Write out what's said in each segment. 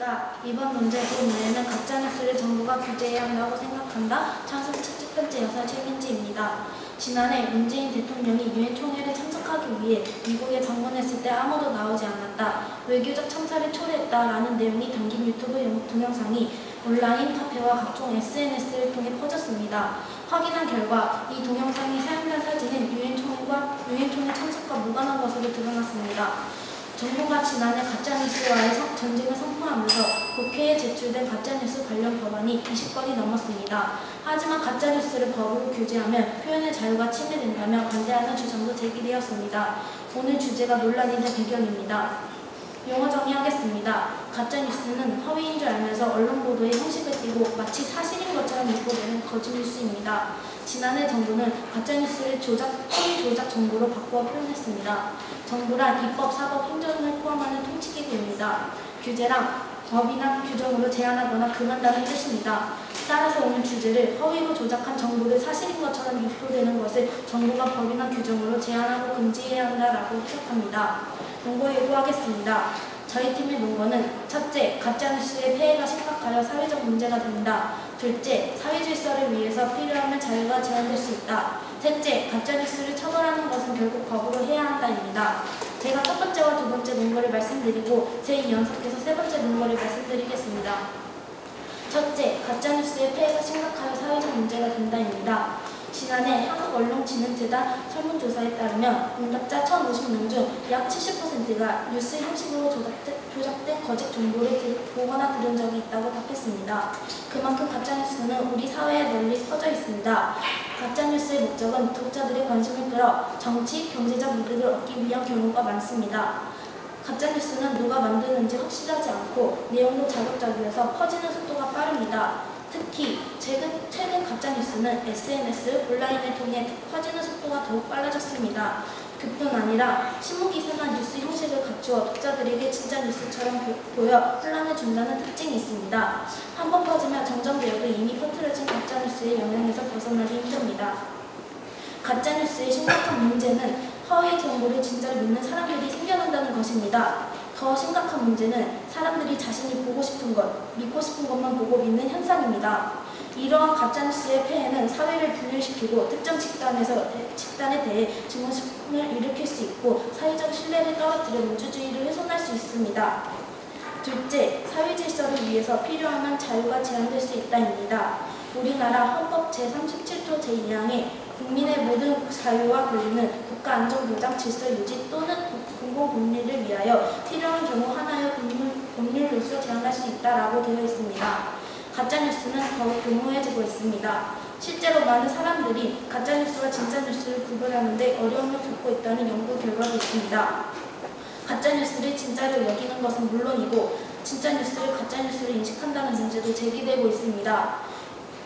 안녕하십니까. 이번 문제 내에는 가짜뉴스를 정부가 규제해야 한다고 생각한다. 찬성 첫 번째 여사 최민지입니다. 지난해 문재인 대통령이 유엔 총회를 참석하기 위해 미국에 방문했을 때 아무도 나오지 않았다. 외교적 참사를 초래했다라는 내용이 담긴 유튜브 동영상이 온라인 카페와 각종 SNS를 통해 퍼졌습니다. 확인한 결과 이 동영상이 사용된 사진은 유엔 총회 참석과 무관한 것으로 드러났습니다. 정부가 지난해 가짜뉴스와의 전쟁을 선포하면서 국회에 제출된 가짜뉴스 관련 법안이 20건이 넘었습니다. 하지만 가짜뉴스를 법으로 규제하면 표현의 자유가 침해된다며 반대하는 주장도 제기되었습니다. 오늘 주제가 논란이 된 배경입니다. 용어 정의하겠습니다. 가짜뉴스는 허위인 줄 알면서 언론 보도에 형식을 띠고 마치 사실인 것처럼 유포되는 거짓뉴스입니다. 지난해 정부는 가짜뉴스를 허위 조작 정보로 바꾸어 표현했습니다. 정부란 입법, 사법, 행정을 포함하는 통치기구입니다. 규제랑 법이나 규정으로 제한하거나 금한다는 뜻입니다. 따라서 오늘 주제를 허위로 조작한 정보를 사실인 것처럼 유포되는 것을 정부가 법이나 규정으로 제한하고 금지해야 한다라고 해석합니다. 논거 예고하겠습니다. 저희 팀의 논거는 첫째, 가짜뉴스의 폐해가 심각하여 사회적 문제가 된다. 둘째, 사회질서를 위해서 필요하면 자유가 제한될 수 있다. 셋째, 가짜뉴스를 처벌하는 것은 결국 법으로 해야 한다입니다. 제가 첫 번째와 두 번째 논거를 말씀드리고 제2연속해서 세 번째 논거를 말씀드리겠습니다. 첫째, 가짜뉴스의 폐해가 심각하여 사회적 문제가 된다입니다. 지난해 한국언론진흥재단 설문조사에 따르면 응답자 1,050명 중 약 70%가 뉴스 형식으로 조작된 거짓 정보를 보거나 들은 적이 있다고 답했습니다. 그만큼 가짜뉴스는 우리 사회에 널리 퍼져 있습니다. 가짜뉴스의 목적은 독자들의 관심을 끌어 정치, 경제적 이득을 얻기 위한 경우가 많습니다. 가짜뉴스는 누가 만드는지 확실하지 않고 내용도 자극적이어서 퍼지는 속도가 빠릅니다. 특히 최근 가짜뉴스는 SNS, 온라인을 통해 퍼지는 속도가 더욱 빨라졌습니다. 그뿐 아니라 신문기사나 뉴스 형식을 갖추어 독자들에게 진짜 뉴스처럼 보여 혼란을 준다는 특징이 있습니다. 한번 퍼지면 정정되어도 이미 퍼뜨려진 가짜뉴스의 영향에서 벗어나기 힘듭니다. 가짜뉴스의 심각한 문제는 허위 정보를 진짜로 믿는 사람들이 생겨난다는 것입니다. 더 심각한 문제는 사람들이 자신이 보고 싶은 것, 믿고 싶은 것만 보고 믿는 현상입니다. 이러한 가짜뉴스의 폐해는 사회를 분열시키고 특정 집단에 대해 증오심을 일으킬 수 있고 사회적 신뢰를 떨어뜨려 민주주의를 훼손할 수 있습니다. 둘째, 사회질서를 위해서 필요하면 자유가 제한될 수 있다입니다. 우리나라 헌법 제37조 제2항에 국민의 모든 자유와 권리는 국가 안전보장, 질서 유지 또는 공공복리를 위하여 필요한 경우 하나의 법률로서 제한할 수 있다라고 되어 있습니다. 가짜뉴스는 더욱 교모해지고 있습니다. 실제로 많은 사람들이 가짜뉴스와 진짜뉴스를 구분하는 데 어려움을 겪고 있다는 연구 결과도 있습니다. 가짜뉴스를 진짜로 여기는 것은 물론이고 진짜뉴스를 가짜뉴스로 인식한다는 문제도 제기되고 있습니다.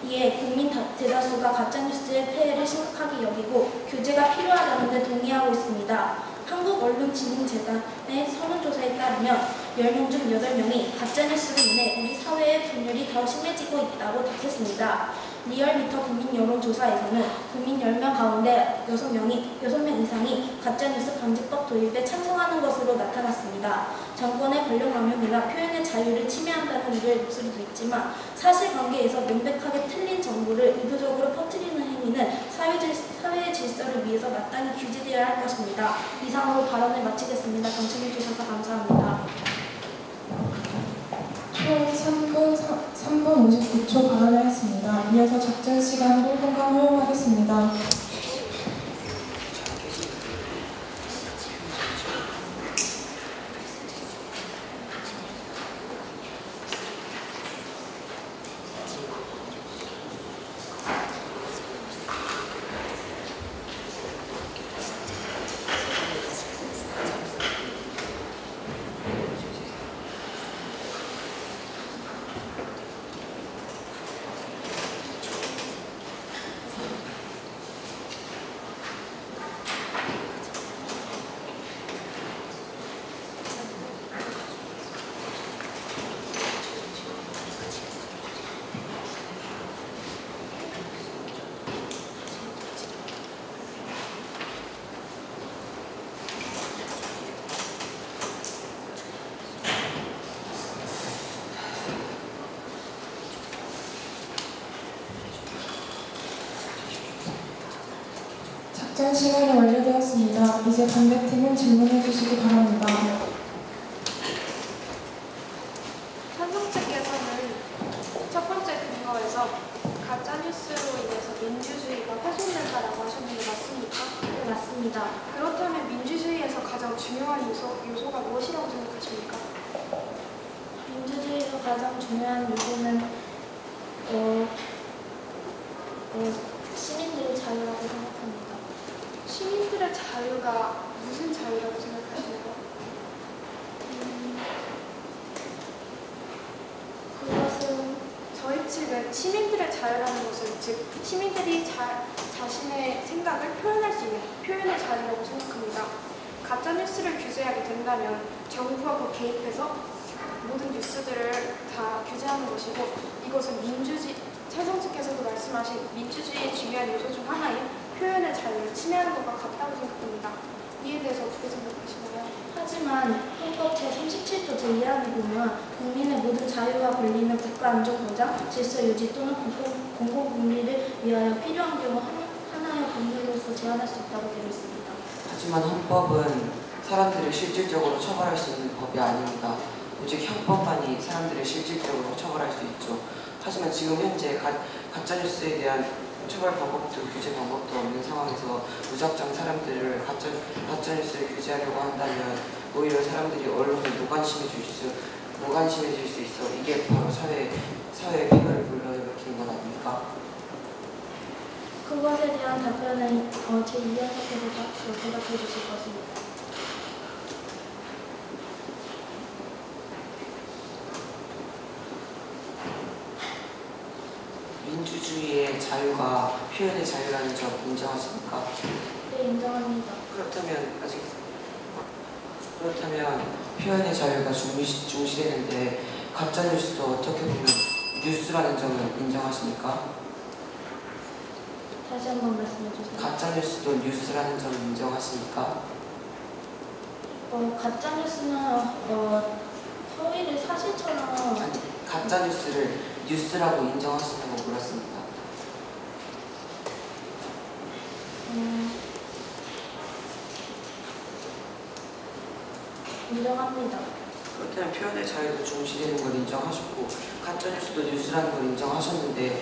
이에 국민 대다수가 가짜뉴스의 폐해를 심각하게 여기고 규제가 필요하다는 데 동의하고 있습니다. 한국언론진흥재단의 설문조사에 따르면 10명 중 8명이 가짜뉴스로 인해 우리 사회의 분열이 더 심해지고 있다고 답했습니다. 리얼미터 국민여론조사에서는 국민 10명 가운데 6명 이상이 가짜뉴스 방지법 도입에 찬성하는 것으로 나타났습니다. 정권의 권력남용이나 표현의 자유를 침해한다는 우려의 목소리도 있지만 사실관계에서 명백하게 틀린 정보를 의도적으로 퍼뜨리는 행위는 사회의 질서를 위해서 마땅히 규제되어야 할 것입니다. 이상으로 발언을 마치겠습니다. 경청해 주셔서 감사합니다. 총 3분 59초 발언을 했습니다. 이어서 적절 시간 1분간 허용하겠습니다. 작전 시간이 완료되었습니다. 이제 반대팀은 질문해 주시기 바랍니다. 찬성 측에서는 첫 번째 근거에서 가짜뉴스로 인해서 민주주의가 훼손된다라고 하셨는데 맞습니까? 네, 맞습니다. 그렇다면 민주주의에서 가장 중요한 요소가 무엇이라고 생각하십니까? 민주주의에서 가장 중요한 요소는 시민들의 자유라고 생각합니다. 시민들의 자유가 무슨 자유라고 생각하시나요? 그것은 저희 측은 시민들의 자유라는 것은 즉 시민들이 자신의 생각을 표현할 수 있는 표현의 자유라고 생각합니다. 가짜뉴스를 규제하게 된다면 정부가 그 개입해서 모든 뉴스들을 다 규제하는 것이고 이것은 찬성 측에서도 말씀하신 민주주의의 중요한 요소 중 하나인 표현의 자유를 침해하는 것과 같다고 생각합니다. 이에 대해서 어떻게 생각하시나요? 하지만 헌법 제37조 제2항에 보면 국민의 모든 자유와 권리는 국가 안전 보장, 질서 유지 또는 공공복리를 위하여 필요한 경우 하나의 법률로서 제한할 수 있다고 되어 있습니다. 하지만 헌법은 사람들을 실질적으로 처벌할 수 있는 법이 아닙니다. 오직 형법만이 사람들을 실질적으로 처벌할 수 있죠. 하지만 지금 현재 가짜뉴스에 대한 처벌 방법도 규제 방법도 없는 상황에서 무작정 사람들을 가짜뉴스를 규제하려고 한다면 오히려 사람들이 언론에 무관심해질 수 있어. 이게 바로 사회의 폐허를 불러일으키는 것 아닙니까? 그것에 대한 답변은 제2항에서 대답해 주실 것입니다. 민주주의의 자유가 표현의 자유라는 점 인정하십니까? 네, 인정합니다. 그렇다면 표현의 자유가 중시되는데 가짜뉴스도 어떻게 보면 뉴스라는 점을 인정하십니까? 다시 한번 말씀해 주세요. 가짜뉴스도 뉴스라는 점을 인정하십니까? 가짜뉴스는 허위를 사실처럼 아니, 가짜뉴스를 뉴스라고 인정하시냐고 물었습니다. 인정합니다. 그렇다면 표현의 자유도 중시되는 걸 인정하셨고 가짜뉴스도 뉴스라는 걸 인정하셨는데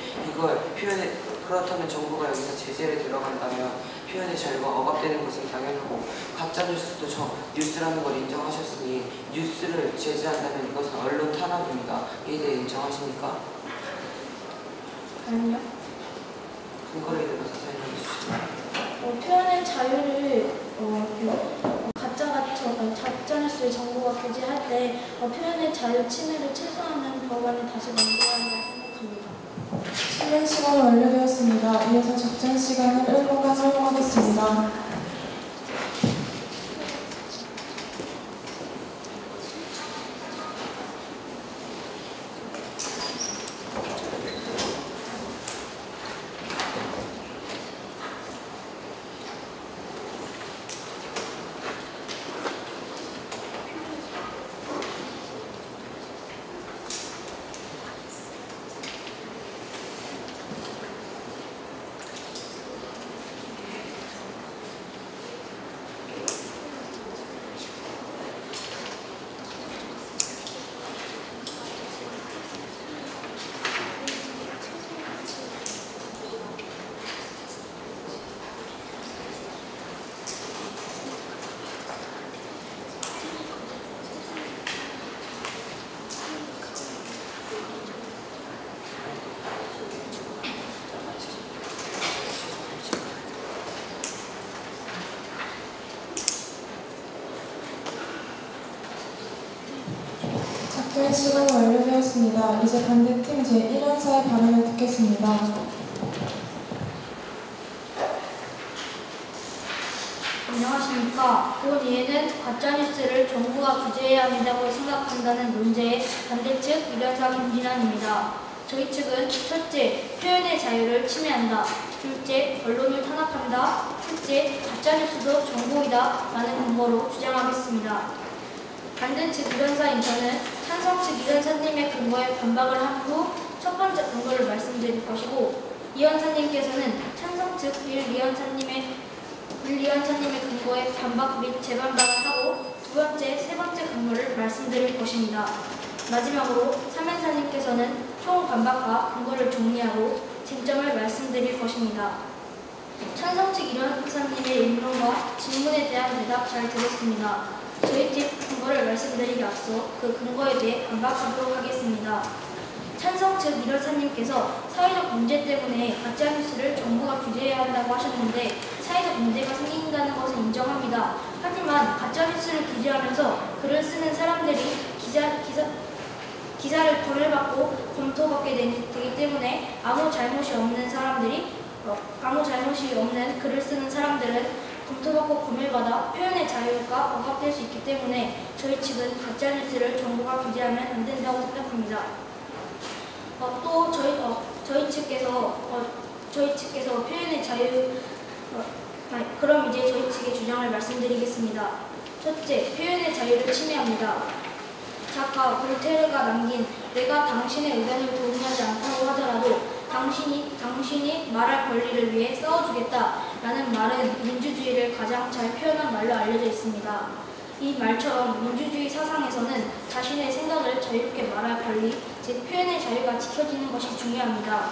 그렇다면 정부가 여기서 제재를 들어간다면 표현의 자유가 억압되는 것은 당연하고 가짜뉴스도 뉴스라는 걸 인정하셨으니 뉴스를 제재한다면 이것은 언론 탄압입니다. 이에 대해 인정하십니까? 아니요. 근거를 들어서 설명해 주시죠. 표현의 자유를 가짜뉴스를 정부가 규제할 때 표현의 자유 침해를 최소화하는 법안을 다시 만들어야 한다고 생각합니다. 실행 시간이 완료되었습니다. 이어서 작전 시간을 1분간 허용하겠습니다. 작전 시간이 완료되었습니다. 이제 반대팀 제1원사의 발언을 듣겠습니다. 안녕하십니까. 본 이해는 가짜뉴스를 정부가 규제해야 한다고 생각한다는 논제의 반대측 이련사 김진환입니다. 저희 측은 첫째, 표현의 자유를 침해한다. 둘째, 언론을 탄압한다. 셋째, 가짜뉴스도 정보이다. 라는 근거로 주장하겠습니다. 반대측 이련사인 저는 찬성 측 이련사님의 근거에 반박을 한 후 첫 번째 근거를 말씀드릴 것이고 이현사님께서는 찬성 측 이현사님의 윌리 한사님의 근거에 반박 및 재반박을 하고 두 번째, 세 번째 근거를 말씀드릴 것입니다. 마지막으로 삼연사님께서는 총 반박과 근거를 정리하고 쟁점을 말씀드릴 것입니다. 찬성 측 일원사님의 인론과 질문에 대한 대답 잘 들었습니다. 저희 팀 근거를 말씀드리기 앞서 그 근거에 대해 반박하도록 하겠습니다. 찬성 측 일원사님께서 사회적 문제 때문에 가짜뉴스를 정부가 규제해야 한다고 하셨는데 사회적 문제가 생긴다는 것은 인정합니다. 하지만 가짜뉴스를 규제하면서 글을 쓰는 사람들이 기사를 검열받고 검토받게 되기 때문에 아무 잘못이 없는 글을 쓰는 사람들은 검토받고 검열받아 표현의 자유가 억압될 수 있기 때문에 저희 측은 가짜뉴스를 정부가 규제하면 안 된다고 생각합니다. 또 저희 측에서 표현의 자유 그럼 이제 저희 측의 주장을 말씀드리겠습니다. 첫째, 표현의 자유를 침해합니다. 작가 볼테르가 남긴 내가 당신의 의견을 동의하지 않다고 하더라도 당신이 말할 권리를 위해 싸워주겠다라는 말은 민주주의를 가장 잘 표현한 말로 알려져 있습니다. 이 말처럼 민주주의 사상에서는 자신의 생각을 자유롭게 말할 권리, 즉 표현의 자유가 지켜지는 것이 중요합니다.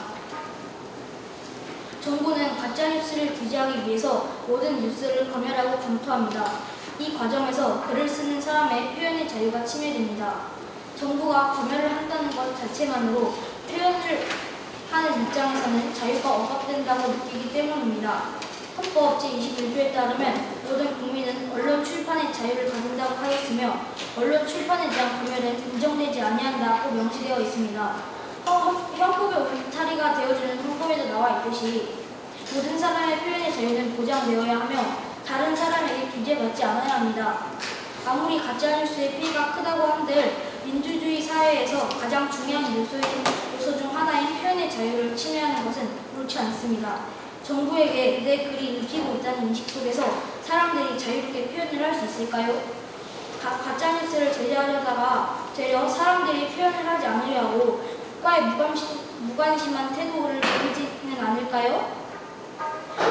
정부는 가짜뉴스를 규제하기 위해서 모든 뉴스를 검열하고 검토합니다. 이 과정에서 글을 쓰는 사람의 표현의 자유가 침해됩니다. 정부가 검열을 한다는 것 자체만으로 표현을 하는 입장에서는 자유가 억압된다고 느끼기 때문입니다. 헌법 제21조에 따르면 모든 국민은 언론 출판의 자유를 가진다고 하였으며 언론 출판에 대한 검열은 인정되지 아니한다고 명시되어 있습니다. 헌법의 울타리가 되어주는 헌법에도 나와 있듯이 모든 사람의 표현의 자유는 보장되어야 하며 다른 사람에게 규제받지 않아야 합니다. 아무리 가짜뉴스의 피해가 크다고 한들 민주주의 사회에서 가장 중요한 요소 중 하나인 표현의 자유를 침해하는 것은 옳지 않습니다. 정부에게 내 글이 읽히고 있다는 인식 속에서 사람들이 자유롭게 표현을 할 수 있을까요? 가짜뉴스를 제재하려다가 되려 사람들이 표현을 하지 않으려 하고 국가에 무관심한 태도를 보이지는 않을까요?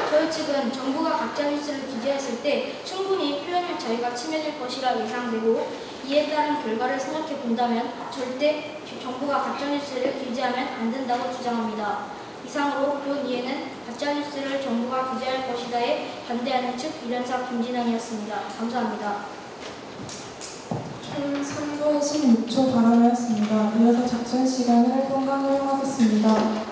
저희 측은 정부가 가짜뉴스를 규제했을 때 충분히 표현의 자유가 침해될 것이라 예상되고 이에 따른 결과를 생각해 본다면 절대 정부가 가짜뉴스를 규제하면 안 된다고 주장합니다. 이상으로 본 이해는 가짜뉴스를 정부가 규제할 것이다에 반대하는 측 일연사 김진환이었습니다. 감사합니다. 총 3분 16초 발언하였습니다. 이어서 작전 시간을 통과 허용하겠습니다.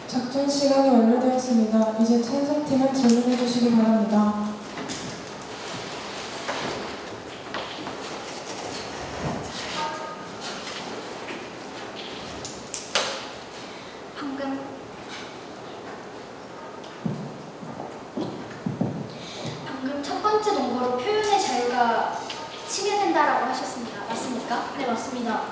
작전 시간이 완료되었습니다. 이제 찬성팀은 질문해 주시기 바랍니다. 방금 첫 번째 논거로 표현의 자유가 침해된다라고 하셨습니다. 맞습니까? 네, 맞습니다.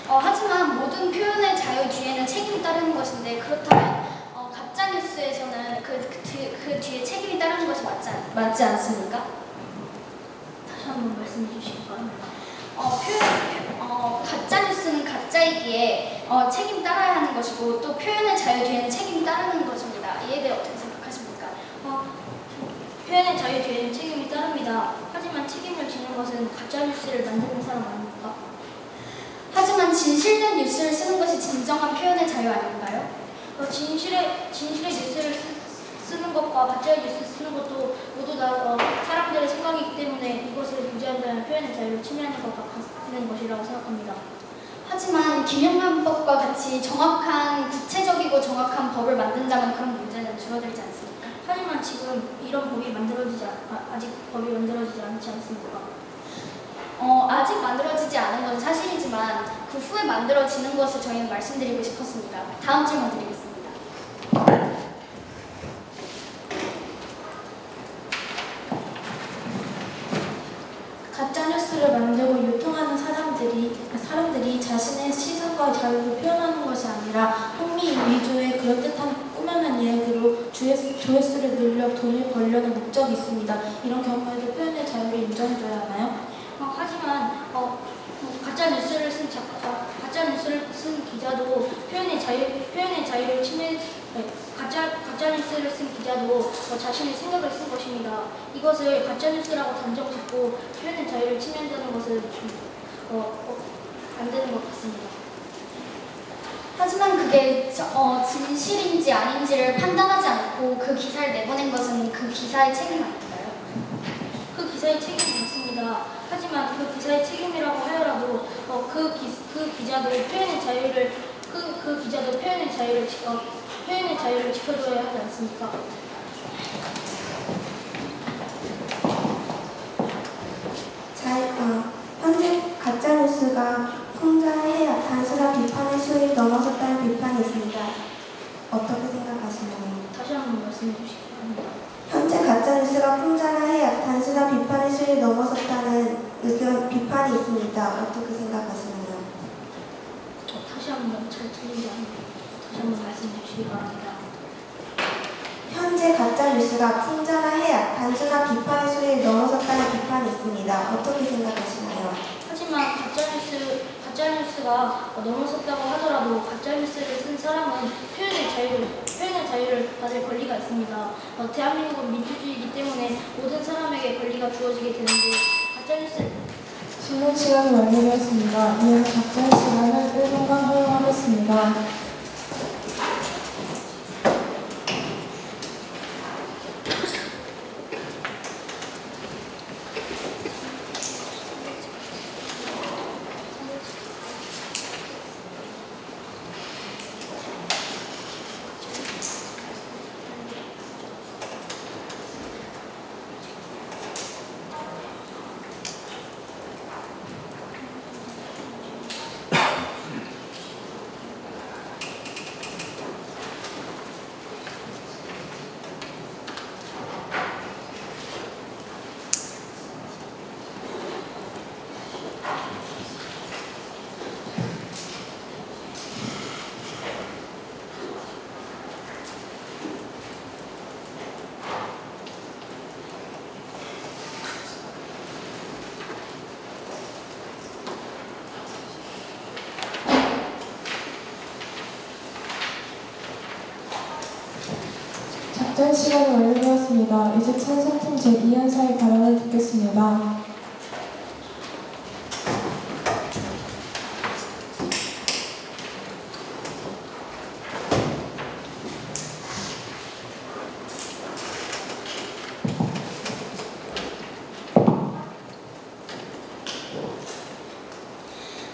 하지만 모든 표현의 자유 뒤에는 책임이 따르는 것인데 그렇다면 가짜뉴스에서는 그 뒤에 책임이 따르는 것이 맞지 않습니까? 다시 한번 말씀해 주시기 바랍니다. 가짜뉴스는 가짜이기에 책임 따라야 하는 것이고 또 표현의 자유 뒤에는 책임이 따르는 것입니다. 이에 대해 어떻게 생각하십니까? 표현의 자유 뒤에는 책임이 따릅니다. 하지만 책임을 지는 것은 가짜뉴스를 만드는 사람 아닙니까? 하지만 진실된 뉴스를 쓰는 것이 진정한 표현의 자유 아닌가요? 진실의 뉴스를 쓰는 것과 가짜뉴스 쓰는 것도 모두 다 사람들의 생각이기 때문에 이것을 규제한다면 표현의 자유를 침해하는 것과 같은 것이라고 생각합니다. 하지만 김영란법과 같이 정확한 구체적이고 정확한 법을 만든다면 그런 문제는 줄어들지 않습니까? 하지만 지금 이런 법이 아직 법이 만들어지지 않지 않습니까? 아직 만들어지지 않은 건 사실이지만 그 후에 만들어지는 것을 저희는 말씀드리고 싶었습니다. 다음 질문 드리겠습니다. 가짜뉴스를 만들고 유통하는 사람들이 자신의 시선과 자유를 표현하는 것이 아니라 흥미 위주의 그럴듯한 꾸며낸 이야기로 조회수를 늘려 돈을 벌려는 목적이 있습니다. 이런 경우에도 표현의 자유를 인정해줘야 하나요? 하지만 가짜뉴스를 쓴 기자도 가짜뉴스를 쓴 기자도 자신의 생각을 쓴 것입니다. 이것을 가짜뉴스라고 단정짓고 표현의 자유를 침해한다는 것은 안 되는 것 같습니다. 하지만 그게 진실인지 아닌지를 판단하지 않고 그 기사를 내보낸 것은 그 기사의 책임 아닌가요? 그 기사의 책임이 있습니다. 하지만 그 기사의 책임이라고 하여라도 그 기자도 표현의 자유를 지켜줘야 하지 않습니까? 현재 가짜뉴스가 풍자해 단순한 비판의 수위를 넘어섰다는 비판이 있습니다. 어떻게 생각하시나요? 다시 한번 말씀해 주시기 바랍니다. 현재 가짜뉴스가 풍자해 단순한 비판의 수위를 넘어섰다는 비판이 있습니다. 어떻게 생각하시나요? 다시 한번 잘 들리지 않아요. 다시 한번 말씀해 주시기 바랍니다. 현재 가짜뉴스가 풍자해 단순한 비판의 수위를 넘어섰다는 비판이 있습니다. 어떻게 생각하시나요? 하지만 가짜뉴스가 넘어섰다고 하더라도 가짜뉴스를 쓴 사람은 표현의 자유를 받을 권리가 있습니다. 대한민국은 민주주의이기 때문에 모든 사람에게 권리가 주어지게 되는데 가짜뉴스 질문 시간이 완료되었습니다. 이어서 답변 시간을 1분간 허용하겠습니다. 답변 시간이 완료되었습니다. 이제 찬성팀 제2연사의 발언을 듣겠습니다.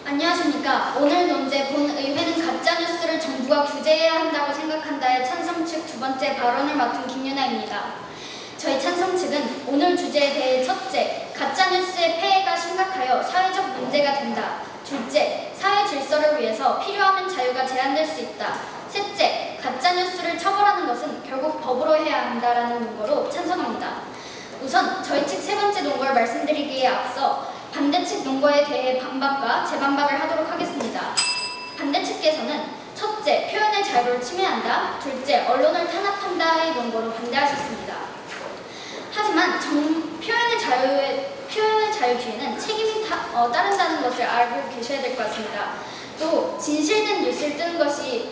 안녕하십니까. 오늘 논제 본의회는 가짜뉴스를 정부가 규제해야 한다고 생각한다의 찬성 측 두 번째 발언을 맡은 김유나입니다. 저희 찬성 측은 오늘 주제에 대해 첫째, 가짜뉴스의 폐해가 심각하여 사회적 문제가 된다. 둘째, 사회 질서를 위해서 필요하면 자유가 제한될 수 있다. 셋째, 가짜뉴스를 처벌하는 것은 결국 법으로 해야 한다라는 논거로 찬성합니다. 우선 저희 측 세 번째 논거를 말씀드리기에 앞서 반대 측 논거에 대해 반박과 재반박을 하도록 하겠습니다. 반대 측께서는 첫째, 표현의 자유를 침해한다. 둘째, 언론을 탄압한다의 논거로 반대하셨습니다. 하지만 표현의 자유 뒤에는 책임이 따른다는 것을 알고 계셔야 될 것 같습니다. 또 진실된 뉴스를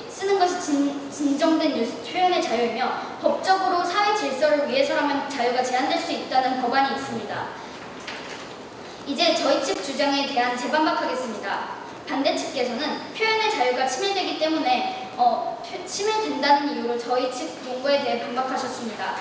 쓰는 것이 진정된 뉴스 표현의 자유이며 법적으로 사회 질서를 위해서라면 자유가 제한될 수 있다는 법안이 있습니다. 이제 저희 측 주장에 대한 재반박하겠습니다. 반대 측께서는 표현의 자유가 침해되기 때문에 침해된다는 이유로 저희 측 논거에 대해 반박하셨습니다.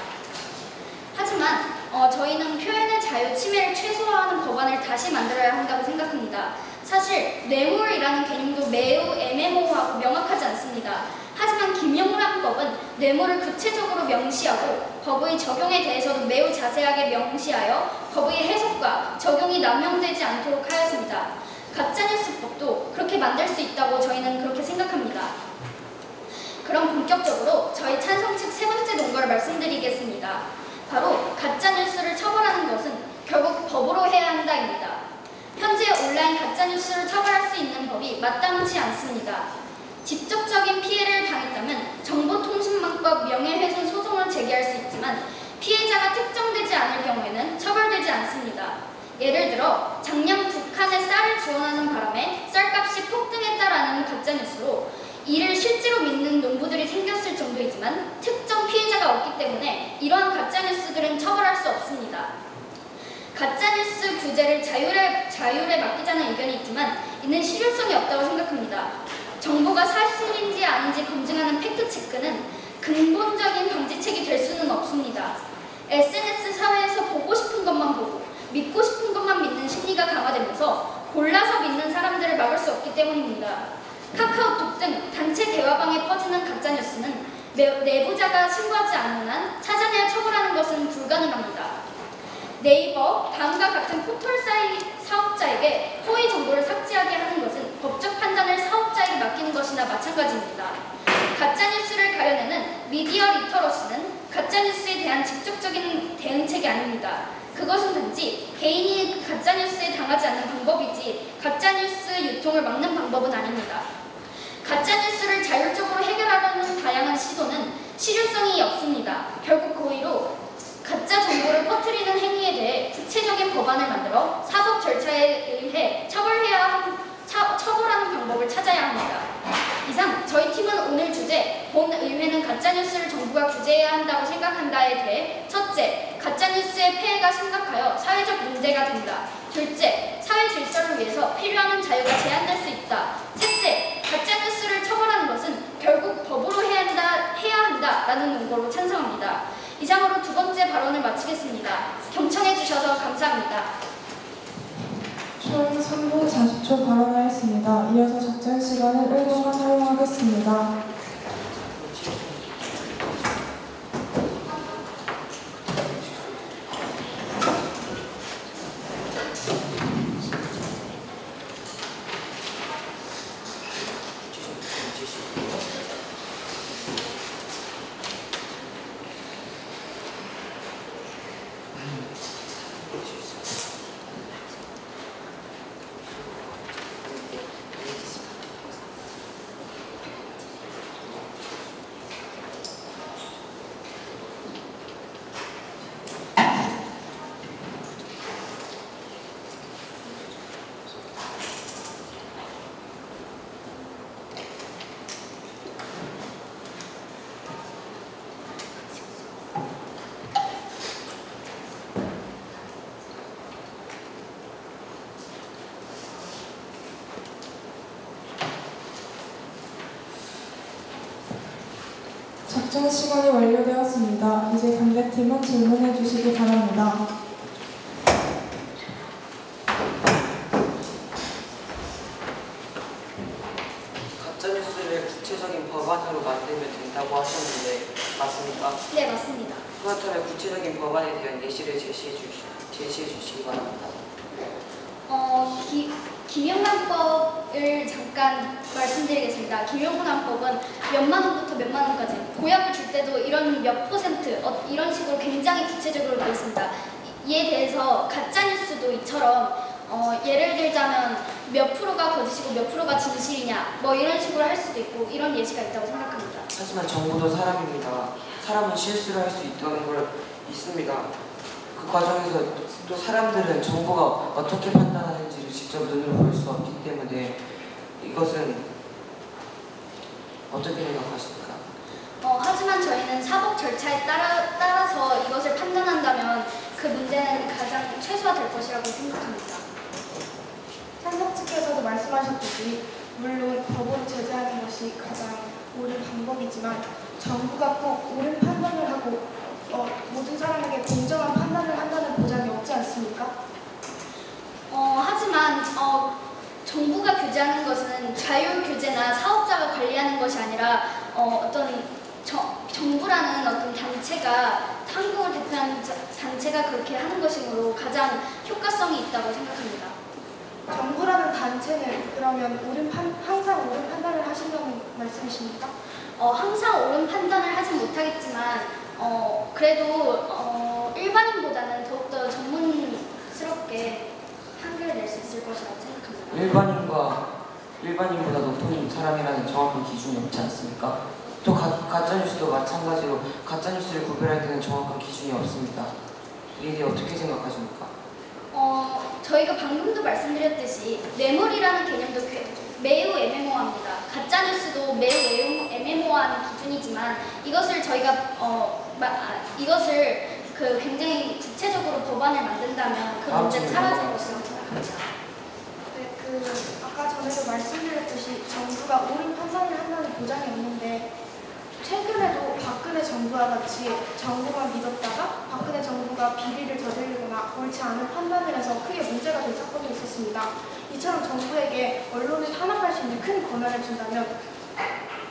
하지만 저희는 표현의 자유 침해를 최소화하는 법안을 다시 만들어야 한다고 생각합니다. 사실 뇌물이라는 개념도 매우 애매모호하고 명확하지 않습니다. 하지만 김영란법은 뇌물을 구체적으로 명시하고 법의 적용에 대해서도 매우 자세하게 명시하여 법의 해석과 적용이 남용되지 않도록 하였습니다. 가짜뉴스법도 그렇게 만들 수 있다고 저희는 그렇게 생각합니다. 그럼 본격적으로 저희 찬성 측 세 번째 논거를 말씀드리겠습니다. 바로 가짜뉴스를 처벌하는 것은 결국 법으로 해야 한다입니다. 현재 온라인 가짜뉴스를 처벌할 수 있는 법이 마땅치 않습니다. 직접적인 피해를 당했다면 정보통신망법 명예훼손 소송을 제기할 수 있지만 피해자가 특정되지 않을 경우에는 처벌되지 않습니다. 예를 들어 작년 북한에 쌀을 지원하는 바람에 쌀값이 폭등했다라는 가짜뉴스로 이를 실제로 믿는 농부들이 생겼을 정도이지만 특정 피해자가 없기 때문에 이러한 가짜뉴스들은 처벌할 수 없습니다. 가짜뉴스 규제를 자율에 맡기자는 의견이 있지만 이는 실효성이 없다고 생각합니다. 정보가 사실인지 아닌지 검증하는 팩트체크는 근본적인 방지책이 될 수는 없습니다. SNS 사회에서 보고 싶은 것만 보고 믿고 싶은 것만 믿는 심리가 강화되면서 골라서 믿는 사람들을 막을 수 없기 때문입니다. 카카오톡 등 단체 대화방에 퍼지는 가짜뉴스는 내부자가 신고하지 않는 한 찾아내야 처벌하는 것은 불가능합니다. 네이버, 다음과 같은 포털 사업자에게 허위 정보를 삭제하게 하는 것은 법적 판단을 사업자에게 맡기는 것이나 마찬가지입니다. 가짜뉴스를 가려내는 미디어 리터러시는 가짜뉴스에 대한 직접적인 대응책이 아닙니다. 그것은 단지 개인이 가짜뉴스에 당하지 않는 방법이지 가짜뉴스 유통을 막는 방법은 아닙니다. 가짜뉴스를 자율적으로 해결하려는 다양한 시도는 실효성이 없습니다. 결국 고의로 가짜 정보를 퍼뜨리는 행위에 대해 구체적인 법안을 만들어 사법 절차에 의해 처벌하는 방법을 찾아야 합니다. 이상 저희 팀은 오늘 주제 본 의회는 가짜뉴스를 정부가 규제해야 한다고 생각한다에 대해 첫째, 가짜뉴스의 폐해가 심각하여 사회적 문제가 된다. 둘째, 사회 질서를 위해서 필요한 자유가 제한될 수 있다. 셋째, 가짜뉴스를 처벌하는 것은 결국 법으로 해야 한다라는 논거로 찬성합니다. 이상으로 두 번째 발언을 마치겠습니다. 경청해 주셔서 감사합니다. 총 3분 40초 발언하였습니다. 이어서 적절 시간을 1분간 사용하겠습니다. 작전 시간이 완료되었습니다. 이제 관계팀은 질문해 주시기 바랍니다. 가짜뉴스를 구체적인 법안으로 만들면 된다고 하셨는데 맞습니까? 네, 맞습니다. 그렇다면 구체적인 법안에 대한 예시를 제시해 주시기 바랍니다. 김영란법을 잠깐 말씀드리겠습니다. 김영란법은 몇만 원부터 몇만 원까지 보약을 줄 때도 이런 몇 퍼센트 이런 식으로 굉장히 구체적으로 되어 있습니다. 이에 대해서 가짜뉴스도 이처럼 예를 들자면 몇 프로가 거짓이고 몇 프로가 진실이냐 뭐 이런 식으로 할 수도 있고 이런 예시가 있다고 생각합니다. 하지만 정부도 사람입니다. 사람은 실수를 할 수 있다는 걸 믿습니다. 그 과정에서 또 사람들은 정보가 어떻게 판단하는지를 직접 눈으로 볼 수 없기 때문에 이것은 어떻게 생각하십니까? 하지만 저희는 사법 절차에 따라서 이것을 판단한다면 그 문제는 가장 최소화될 것이라고 생각합니다. 찬성 측에서도 말씀하셨듯이 물론 법으로 제재하는 것이 가장 옳은 방법이지만 정부가 꼭 옳은 판단을 하고 모든 사람에게 공정한 판단을 한다는 보장이 없지 않습니까? 하지만 정부가 규제하는 것은 자율 규제나 사업자가 관리하는 것이 아니라 정부라는 어떤 단체가 한국을 대표하는 단체가 그렇게 하는 것이므로 가장 효과성이 있다고 생각합니다. 정부라는 단체는 그러면 항상 옳은 판단을 하신다는 말씀이십니까? 항상 옳은 판단을 하진 못하겠지만 그래도 일반인보다는 더욱더 전문스럽게 판결을 낼 수 있을 것이라고 생각합니다. 일반인보다 높은 사람이라는 정확한 기준이 없지 않습니까? 또 가짜뉴스도 마찬가지로 가짜뉴스를 구별할 때는 정확한 기준이 없습니다. 이에 대해 어떻게 생각하십니까? 저희가 방금도 말씀드렸듯이 뇌물이라는 개념도 매우 애매모호합니다. 가짜뉴스도 매우 애매모호한 기준이지만 이것을 저희가 이것을 굉장히 구체적으로 법안을 만든다면 그 문제는 사라질 것이라고 생각합니다. 네, 아까 전에도 말씀드렸듯이 정부가 옳은 판단을 한다는 보장이 없는데 최근에도 박근혜 정부와 같이 정부만 믿었다가 박근혜 정부가 비리를 저지르거나 옳지 않은 판단을 해서 크게 문제가 된 사건이 있었습니다. 이처럼 정부에게 언론을 탄압할 수 있는 큰 권한을 준다면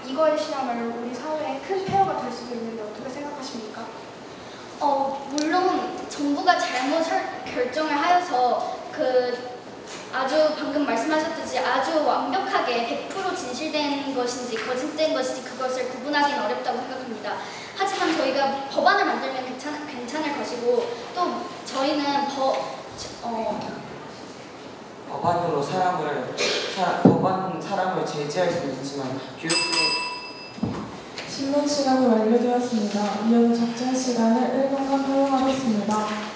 이것이야말로 우리 사회에 큰 폐허가 될 수도 있는데 어떻게 생각하십니까? 물론 정부가 잘못 결정을 하여서 아주 방금 말씀하셨듯이 아주 완벽하게 100% 진실된 것인지 거짓된 것인지 그것을 구분하기는 어렵다고 생각합니다. 하지만 저희가 법안을 만들면 괜찮을 것이고 또 저희는 법안으로 사람을 제재할 수 있지만 신문 시간이 완료되었습니다. 이어서 적정 시간을 1분간 허용하겠습니다.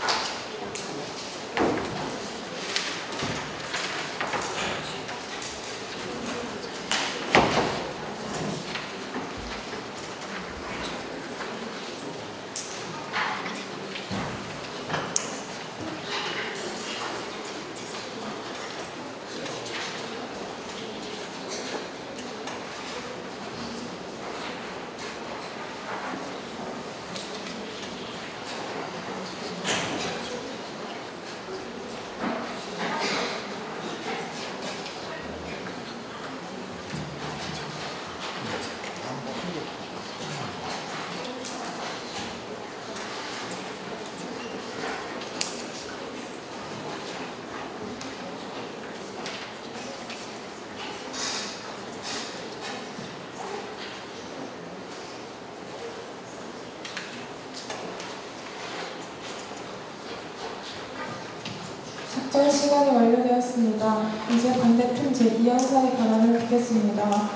적정 시간이 완료되었습니다. 이제 반대팀 제2형사의 발언을 듣겠습니다.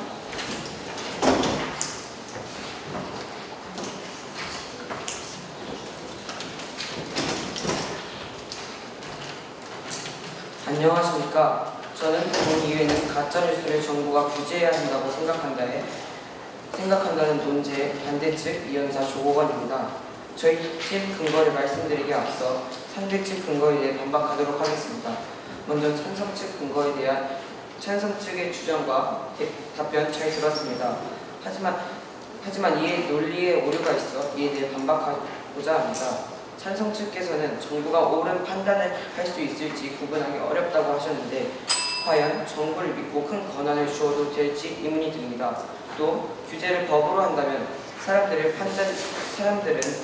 안녕하십니까. 저는 본 이유에는 가짜뉴스를 정부가 규제해야 한다고 생각한다는 논제의 반대측 이현사 조고관입니다. 저희 측 근거를 말씀드리기에 앞서 상대 측 근거에 대해 반박하도록 하겠습니다. 먼저 찬성 측 근거에 대한 찬성 측의 주장과 답변 잘 들었습니다. 하지만 이에 논리에 오류가 있어 이에 대해 반박하고자 합니다. 찬성 측께서는 정부가 옳은 판단을 할 수 있을지 구분하기 어렵다고 하셨는데 과연 정부를 믿고 큰 권한을 주어도 될지 의문이 듭니다. 또 규제를 법으로 한다면 사람들은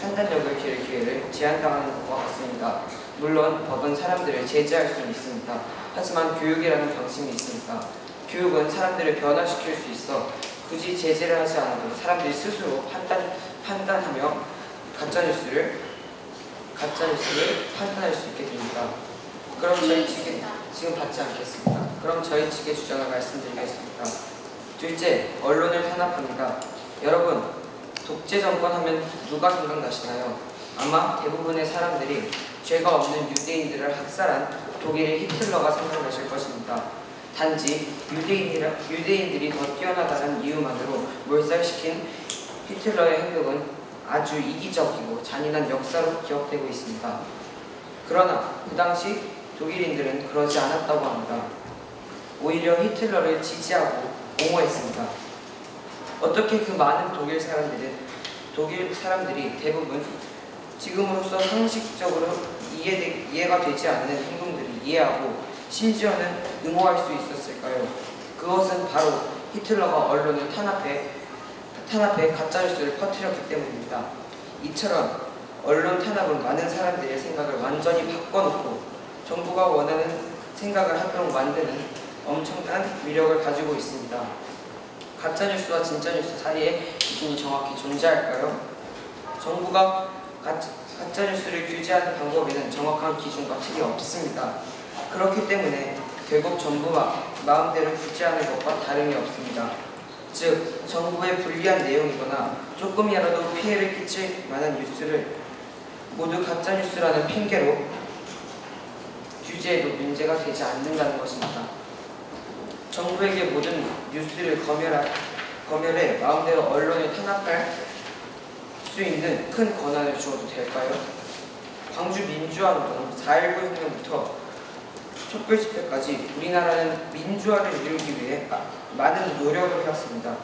판단력을 기를 기회를 제한당하는 것과 같습니다. 물론 법은 사람들을 제재할 수는 있습니다. 하지만 교육이라는 방침이 있습니다. 교육은 사람들을 변화시킬 수 있어 굳이 제재를 하지 않아도 사람들이 스스로 판단하며 가짜뉴스를 판단할 수 있게 됩니다. 그럼 저희 지금 받지 않겠습니다. 그럼 저희 측의 주장을 말씀드리겠습니다. 둘째, 언론을 탄압합니다. 여러분, 독재 정권 하면 누가 생각나시나요? 아마 대부분의 사람들이 죄가 없는 유대인들을 학살한 독일의 히틀러가 생각나실 것입니다. 단지 유대인들이 더 뛰어나다는 이유만으로 몰살시킨 히틀러의 행동은 아주 이기적이고 잔인한 역사로 기억되고 있습니다. 그러나 그 당시 독일인들은 그러지 않았다고 합니다. 오히려 히틀러를 지지하고 옹호했습니다. 어떻게 그 많은 독일 사람들이 대부분 지금으로서 상식적으로 이해가 되지 않는 행동들을 이해하고 심지어는 응호할 수 있었을까요? 그것은 바로 히틀러가 언론을 탄압해 가짜뉴스를 퍼뜨렸기 때문입니다. 이처럼 언론 탄압은 많은 사람들의 생각을 완전히 바꿔놓고 정부가 원하는 생각을 하도록 만드는 엄청난 위력을 가지고 있습니다. 가짜뉴스와 진짜뉴스 사이에 기준이 정확히 존재할까요? 정부가 가짜뉴스를 규제하는 방법에는 정확한 기준과 틀이 없습니다. 그렇기 때문에 결국 정부가 마음대로 규제하는 것과 다름이 없습니다. 즉, 정부의 불리한 내용이거나 조금이라도 피해를 끼칠 만한 뉴스를 모두 가짜뉴스라는 핑계로 규제해도 문제가 되지 않는다는 것입니다. 정부에게 모든 뉴스를 검열해 마음대로 언론을 탄압할 수 있는 큰 권한을 주어도 될까요? 광주 민주화운동 4.19 혁명부터 촛불 집회까지 우리나라는 민주화를 이루기 위해 많은 노력을 해왔습니다.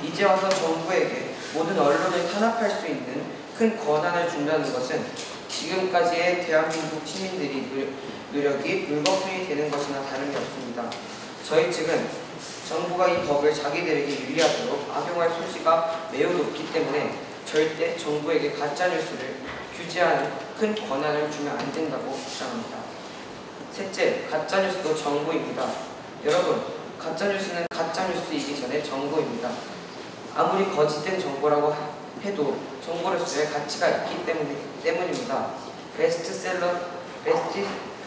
이제 와서 정부에게 모든 언론을 탄압할 수 있는 큰 권한을 준다는 것은 지금까지의 대한민국 시민들이 노력이 물거품이 되는 것이나 다름이 없습니다. 저희 측은 정부가 이 법을 자기들에게 유리하도록 악용할 소지가 매우 높기 때문에 절대 정부에게 가짜뉴스를 규제하는 큰 권한을 주면 안 된다고 주장합니다. 셋째, 가짜뉴스도 정보입니다. 여러분, 가짜뉴스는 가짜뉴스이기 전에 정보입니다. 아무리 거짓된 정보라고 해도 정보로서의 가치가 있기 때문입니다.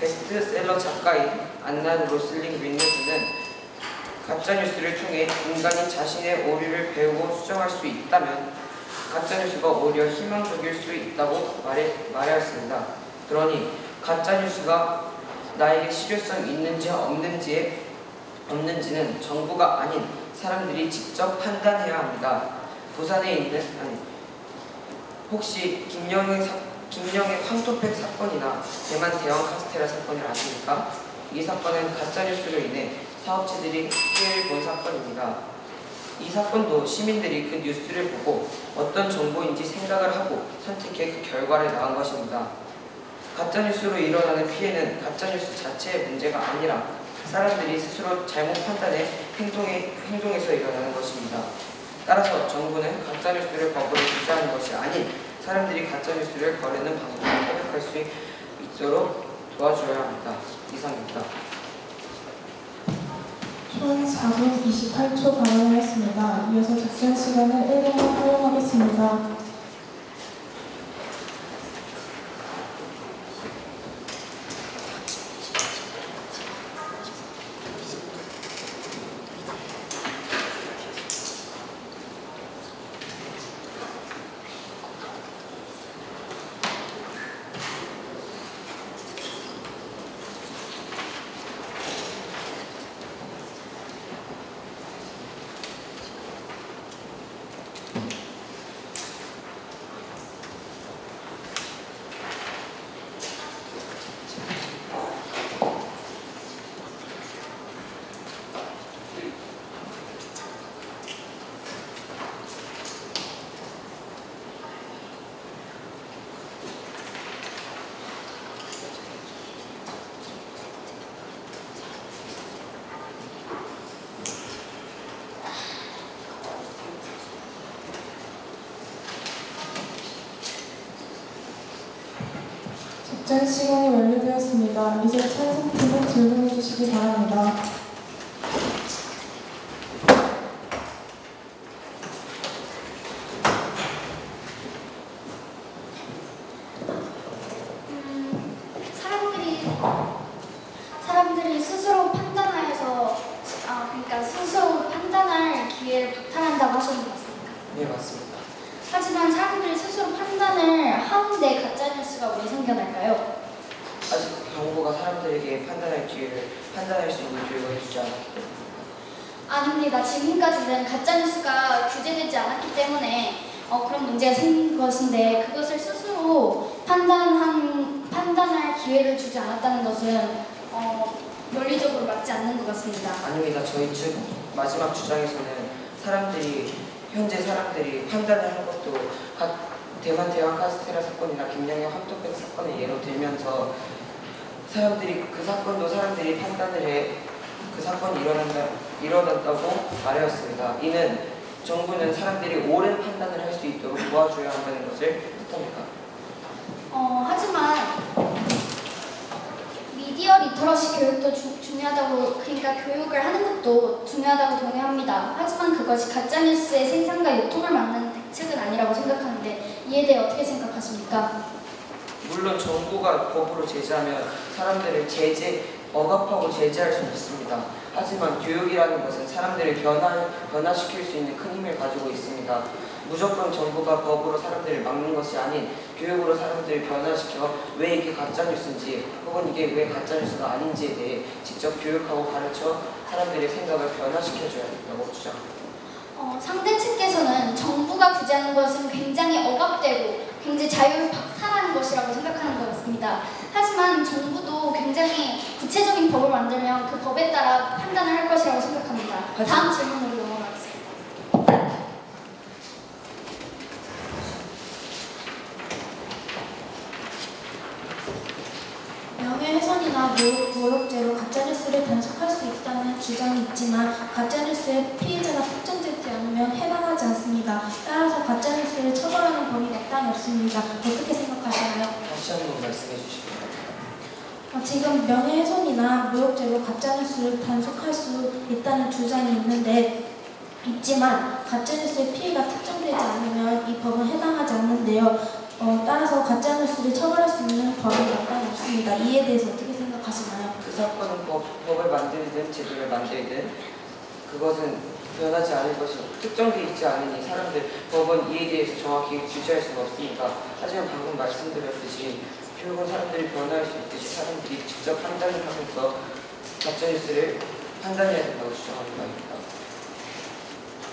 베스트셀러 작가인 안나 로슬링 윈네스는 가짜뉴스를 통해 인간이 자신의 오류를 배우고 수정할 수 있다면 가짜뉴스가 오히려 희망적일 수 있다고 말하였습니다. 그러니 가짜뉴스가 나에게 실효성이 있는지 없는지는 정부가 아닌 사람들이 직접 판단해야 합니다. 부산에 있는 혹시 김영의 황토팩 사건이나 대만 대왕 카스테라 사건을 아십니까? 이 사건은 가짜뉴스로 인해 사업체들이 피해를 본 사건입니다. 이 사건도 시민들이 그 뉴스를 보고 어떤 정보인지 생각을 하고 선택해 그 결과를 낳은 것입니다. 가짜뉴스로 일어나는 피해는 가짜뉴스 자체의 문제가 아니라 사람들이 스스로 잘못 판단해 행동에서 일어나는 것입니다. 따라서 정부는 가짜뉴스를 법으로 규제하는 것이 아닌 사람들이 가짜뉴스를 거르는 방법을 협력할 수 있도록 도와줘야 합니다. 이상입니다. 총 4분 28초 발언하였습니다. 이어서 작전 시간을 1분간 허용하겠습니다. 작전 시간이 완료되었습니다. 이제 찬성팀은 질문해 주시기 바랍니다. 사람들이 스스로 판단하여서 그러니까 스스로 판단할 기회를 박탈한다고 하셨는 것 같습니까? 네, 맞습니다. 하지만 사람들이 스스로 판단을 하는데 가짜뉴스가 왜 생겨날까요? 아직 정부가 사람들에게 판단할 수 있는 기회를 주지 않았기 때문에. 아닙니다. 지금까지는 가짜뉴스가 규제되지 않았기 때문에 그런 문제가 생긴 것인데 그것을 스스로 판단할 기회를 주지 않았다는 것은 논리적으로 맞지 않는 것 같습니다. 아닙니다. 저희 측 마지막 주장에서는 사람들이 현재 사람들이 판단을 하는 것도 대만 대왕 카스테라 사건이나 김양현 황토백 사건을 예로 들면서 사람들이 그 사건도 사람들이 판단을 해 그 사건이 일어났다고 말하였습니다. 이는 정부는 사람들이 옳은 판단을 할 수 있도록 도와줘야 한다는 것을 뜻합니다. 하지만 미디어 리터러시 교육도 중요하다고, 그러니까 교육을 하는 것도 중요하다고 동의합니다. 하지만 그것이 가짜뉴스의 생산과 유통을 막는 대책은 아니라고 생각하는데 이에 대해 어떻게 생각하십니까? 물론 정부가 법으로 제재하면 사람들을 억압하고 제재할 수 있습니다. 하지만 교육이라는 것은 사람들을 변화시킬 수 있는 큰 힘을 가지고 있습니다. 무조건 정부가 법으로 사람들을 막는 것이 아닌 교육으로 사람들을 변화시켜 왜 이게 가짜뉴스인지 혹은 이게 왜 가짜뉴스가 아닌지에 대해 직접 교육하고 가르쳐 사람들의 생각을 변화시켜줘야 된다고 주장합니다. 상대 측에서는 정부가 규제하는 것은 굉장히 억압되고 굉장히 자유를 박탈하는 것이라고 생각하는 것 같습니다. 하지만 정부도 굉장히 구체적인 법을 만들면 그 법에 따라 판단을 할 것이라고 생각합니다. 다음 질문으로 넘어가겠습니다. 명예훼손이나 모욕죄로 가짜뉴스를 단속할 수 있다는 주장이 있지만 가짜뉴스의 피해자가 특정되지 않으면 해당하지 않습니다. 따라서 가짜뉴스를 처벌하는 법이 마땅히 없습니다. 어떻게 생각하시나요? 다시 한번 말씀해 주시면. 지금 명예훼손이나 모욕죄로 가짜뉴스를 단속할 수 있다는 주장이 있지만 가짜뉴스의 피해가 특정되지 않으면 이 법은 해당하지 않는데요. 따라서 가짜뉴스를 처벌할 수 있는 법이 마땅히 없습니다. 이에 대해서 어떻게 생각하시나요? 그 사건은 법을 만들든 제도를 만들든 그것은 변하지 않을 것이고 특정되어 있지 않으니 법은 이에 대해서 정확히 규제할 수가 없습니다. 하지만 방금 말씀드렸듯이 교육은 사람들이 변화할 수 있듯이 사람들이 직접 판단을 하면서 가짜뉴스를 판단해야 된다고 주장하는 바입니다.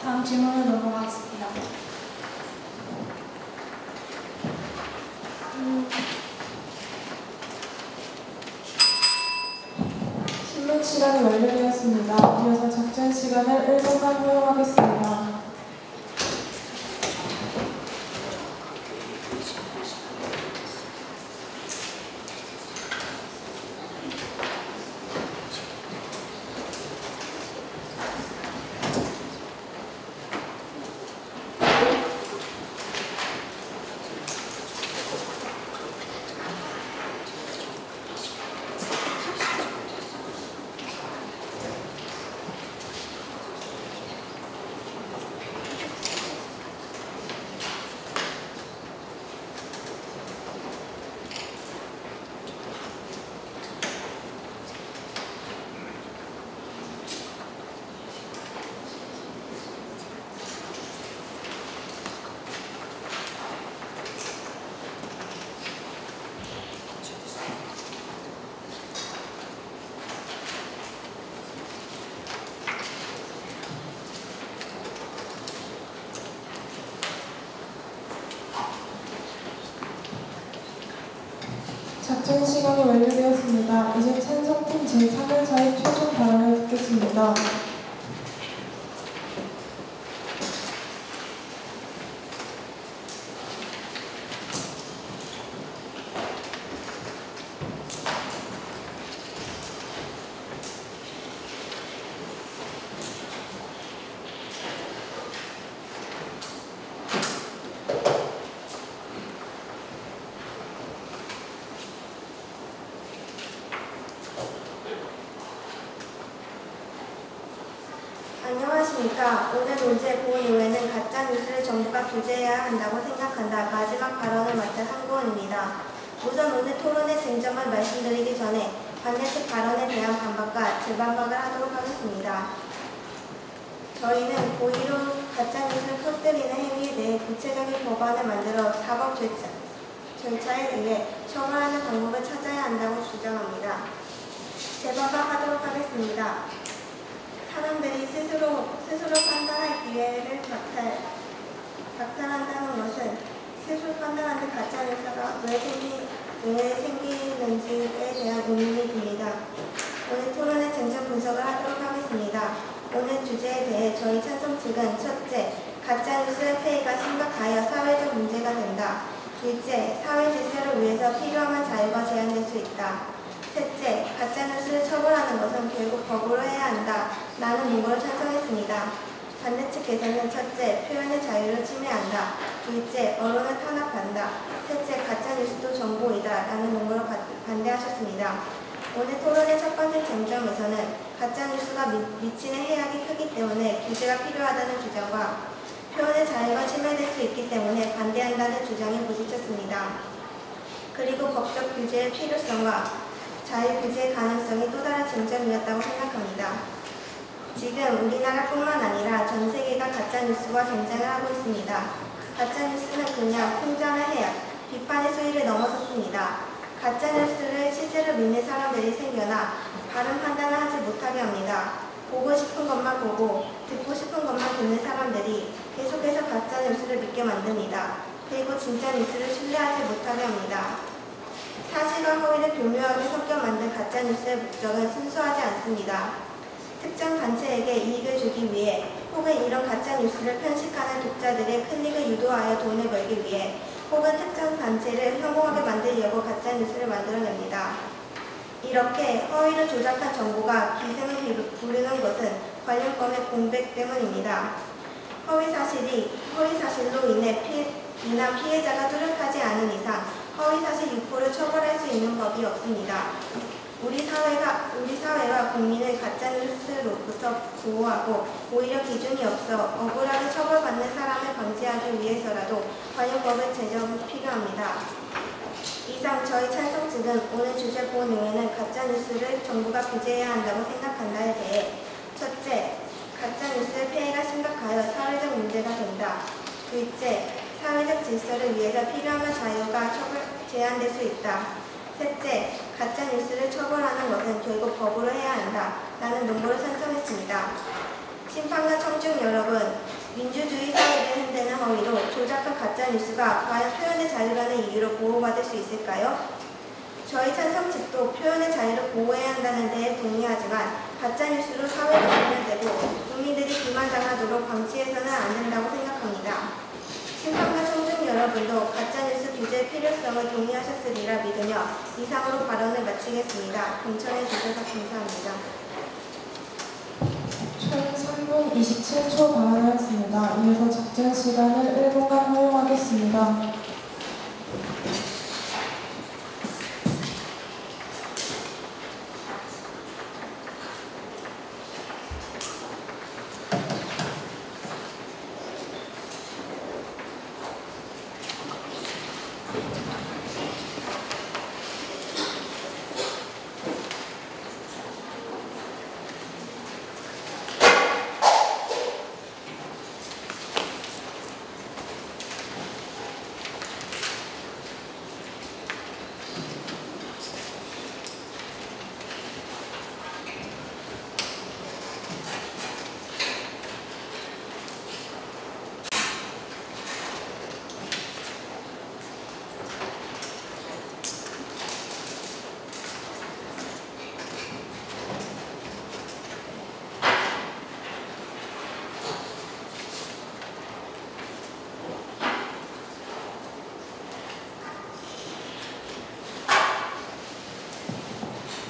다음 질문으로 넘어가겠습니다. 신문 시간이 완료되었습니다. 이어서 작전 시간을 1분간 허용하겠습니다. 작전 시간이 완료되었습니다. 이제 찬성팀 제3회차의 최종 발언을 듣겠습니다. 안녕하십니까. 오늘 논제 본의회는 가짜뉴스를 정부가 규제해야 한다고 생각한다. 마지막 발언을 맡은 한고은입니다. 우선 오늘 토론의 쟁점을 말씀드리기 전에 반대 측 발언에 대한 반박과 재반박을 하도록 하겠습니다. 저희는 고의로 가짜뉴스를 퍼뜨리는 행위에 대해 구체적인 법안을 만들어 사법 절차에 의해 처벌하는 방법을 찾아야 한다고 주장합니다. 재반박하도록 하겠습니다. 사람들이 스스로 판단할 기회를 박탈한다는 것은 스스로 판단하는 가짜뉴스가 왜 생기는지에 대한 의문이 듭니다. 오늘 토론의 쟁점 분석을 하도록 하겠습니다. 오늘 주제에 대해 저희 찬성 측은 첫째, 가짜뉴스의 폐해가 심각하여 사회적 문제가 된다. 둘째, 사회 질서를 위해서 필요한 자유가 제한될 수 있다. 셋째, 가짜뉴스를 처벌하는 것은 결국 법으로 해야 한다. 라는 문구를 찬성했습니다. 반대측에서는 첫째, 표현의 자유를 침해한다. 둘째, 언론을 탄압한다. 셋째, 가짜뉴스도 정보이다. 라는 문구로 반대하셨습니다. 오늘 토론의 첫 번째 쟁점에서는 가짜뉴스가 미치는 해악이 크기 때문에 규제가 필요하다는 주장과 표현의 자유가 침해될 수 있기 때문에 반대한다는 주장이 부딪혔습니다. 그리고 법적 규제의 필요성과 자유 규제의 가능성이 또 다른 쟁점이었다고 생각합니다. 지금 우리나라뿐만 아니라 전 세계가 가짜뉴스와 전쟁을 하고 있습니다. 가짜뉴스는 그냥 풍자나 해악, 비판의 수위를 넘어섰습니다. 가짜뉴스를 실제로 믿는 사람들이 생겨나 바른 판단을 하지 못하게 합니다. 보고 싶은 것만 보고 듣고 싶은 것만 듣는 사람들이 계속해서 가짜뉴스를 믿게 만듭니다. 그리고 진짜 뉴스를 신뢰하지 못하게 합니다. 사실과 허위를 교묘하게 섞여 만든 가짜뉴스의 목적은 순수하지 않습니다. 특정 단체에게 이익을 주기 위해 혹은 이런 가짜뉴스를 편식하는 독자들의 클릭을 유도하여 돈을 벌기 위해 혹은 특정 단체를 혐오하게 만들려고 가짜뉴스를 만들어냅니다. 이렇게 허위를 조작한 정보가 기승을 부르는 것은 관련법의 공백 때문입니다. 허위사실로 인해 인한 피해자가 뚜렷하지 않은 이상 허위사실 유포를 처벌할 수 있는 법이 없습니다. 우리 사회가 국민을 가짜뉴스로부터 보호하고 오히려 기준이 없어 억울하게 처벌받는 사람을 방지하기 위해서라도 관련법의 제정이 필요합니다. 이상 저희 찬성 측은 오늘 주제 본의회는 가짜뉴스를 정부가 규제해야 한다고 생각한다에 대해 첫째, 가짜뉴스의 폐해가 심각하여 사회적 문제가 된다. 둘째, 사회적 질서를 위해서 필요한 자유가 제한될 수 있다. 셋째, 가짜뉴스를 처벌하는 것은 결국 법으로 해야 한다. 라는 논거를 찬성했습니다. 심판과 청중 여러분, 민주주의 사회를 흔드는 허위로 조작한 가짜뉴스가 과연 표현의 자유라는 이유로 보호받을 수 있을까요? 저희 찬성 측도 표현의 자유를 보호해야 한다는 데에 동의하지만 가짜뉴스로 사회가 분열되고 국민들이 기만당하도록 방치해서는 안 된다고 생각합니다. 심판과 청중 여러분도 가짜뉴스 규제의 필요성을 동의하셨으리라 믿으며 이상으로 발언을 마치겠습니다. 동참해 주셔서 감사합니다. 총 3분 27초 발언하였습니다. 이어서 작전 시간을 1분간 허용하겠습니다.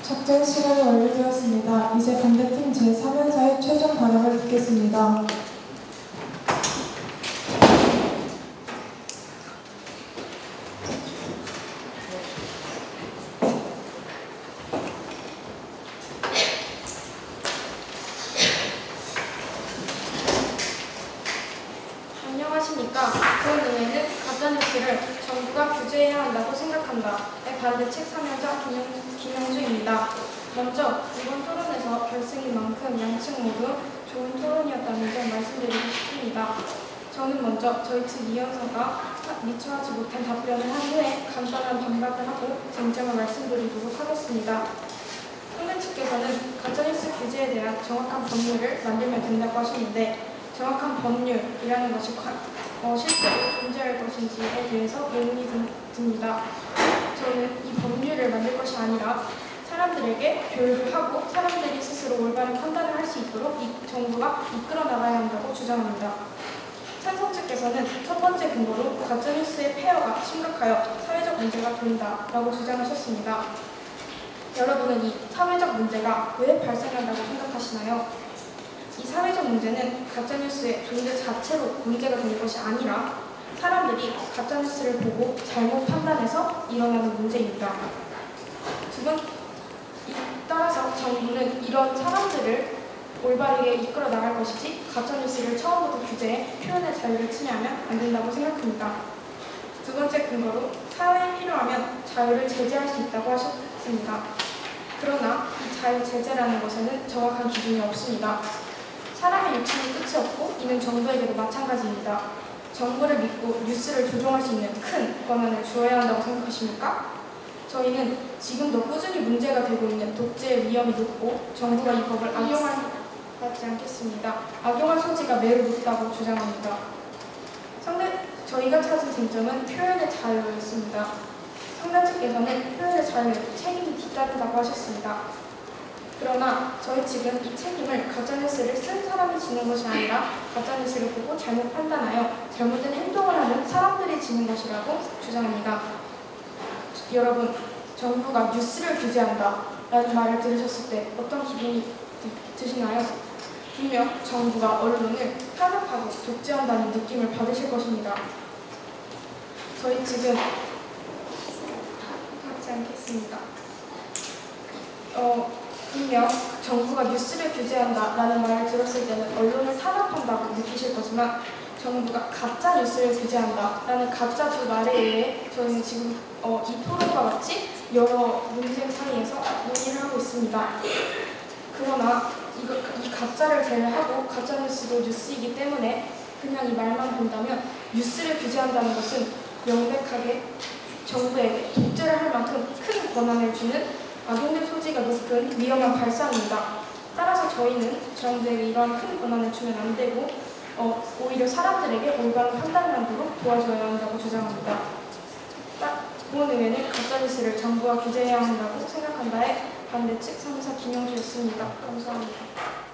작전 시간이 완료되었습니다. 이제 반대팀 제3연사의 최종 발언을 듣겠습니다. 안녕하십니까. 본의회는 가짜뉴스를 정부가 규제해야 한다고 생각한다의 반대측 3연자 김영주입니다. 먼저 이번 토론에서 결승인 만큼 양측 모두 좋은 토론이었다는 점 말씀드리고 싶습니다. 저는 먼저 저희 측 이현서가 미처 하지 못한 답변을 한 후에 간단한 반박을 하고 쟁점을 말씀드리도록 하겠습니다. 상대 측께서는 가짜뉴스 규제에 대한 정확한 법률을 만들면 된다고 하셨는데 정확한 법률이라는 것이 실제로 존재할 것인지에 대해서 의문이 듭니다. 저는 이 법률을 만들 것이 아니라 사람들에게 교육을 하고 사람들이 스스로 올바른 판단을 할 수 있도록 이 정부가 이끌어 나가야 한다고 주장합니다. 찬성 측에서는 첫 번째 근거로 가짜뉴스의 폐허가 심각하여 사회적 문제가 된다라고 주장하셨습니다. 여러분은 이 사회적 문제가 왜 발생한다고 생각하시나요? 이 사회적 문제는 가짜뉴스의 존재 자체로 문제가 되는 것이 아니라 사람들이 가짜뉴스를 보고 잘못 판단해서 일어나는 문제입니다. 따라서 정부는 이런 사람들을 올바르게 이끌어 나갈 것이지 가짜뉴스를 처음부터 규제해 표현의 자유를 침해하면 안 된다고 생각합니다. 두 번째 근거로 사회에 필요하면 자유를 제재할 수 있다고 하셨습니다. 그러나 이 자유 제재라는 것에는 정확한 기준이 없습니다. 사람의 욕심이 끝이 없고 이는 정부에게도 마찬가지입니다. 정부를 믿고 뉴스를 조종할 수 있는 큰 권한을 주어야 한다고 생각하십니까? 저희는 지금도 꾸준히 문제가 되고 있는 독재의 위험이 높고 정부가 이 법을 악용하지 않겠습니다. 악용할 소지가 매우 높다고 주장합니다. 저희가 찾은 쟁점은 표현의 자유였습니다. 상당 측에서는 표현의 자유에 책임이 뒤따른다고 하셨습니다. 그러나 저희 측은 이 책임을 가짜뉴스를 쓴 사람이 지는 것이 아니라 가짜뉴스를 보고 잘못 판단하여 잘못된 행동을 하는 사람들이 지는 것이라고 주장합니다. 여러분, 정부가 뉴스를 규제한다 라는 말을 들으셨을 때 어떤 기분이 드시나요? 분명 정부가 언론을 탄압하고 독재한다는 느낌을 받으실 것입니다. 저희 측은 하지 않겠습니다. 분명 정부가 뉴스를 규제한다라는 말을 들었을 때는 언론을 탄압한다고 느끼실 거지만 정부가 가짜 뉴스를 규제한다라는 가짜 두 말에 의해 저희는 지금 이 토론과 같이 여러 논쟁 사이에서 논의를 하고 있습니다. 그러나 이 가짜를 제외하고 가짜 뉴스도 뉴스이기 때문에 그냥 이 말만 본다면 뉴스를 규제한다는 것은 명백하게 정부에게 독재를 할 만큼 큰 권한을 주는 악용될 소지가 높은 위험한 발상입니다. 따라서 저희는 정부에게 이러한 큰 권한을 주면 안 되고 오히려 사람들에게 올바른 판단을 하도록 도와줘야 한다고 주장합니다. 본 의회는 가짜뉴스를 정부가 규제해야 한다고 생각한다에 반대 측 상사 김영주였습니다. 감사합니다.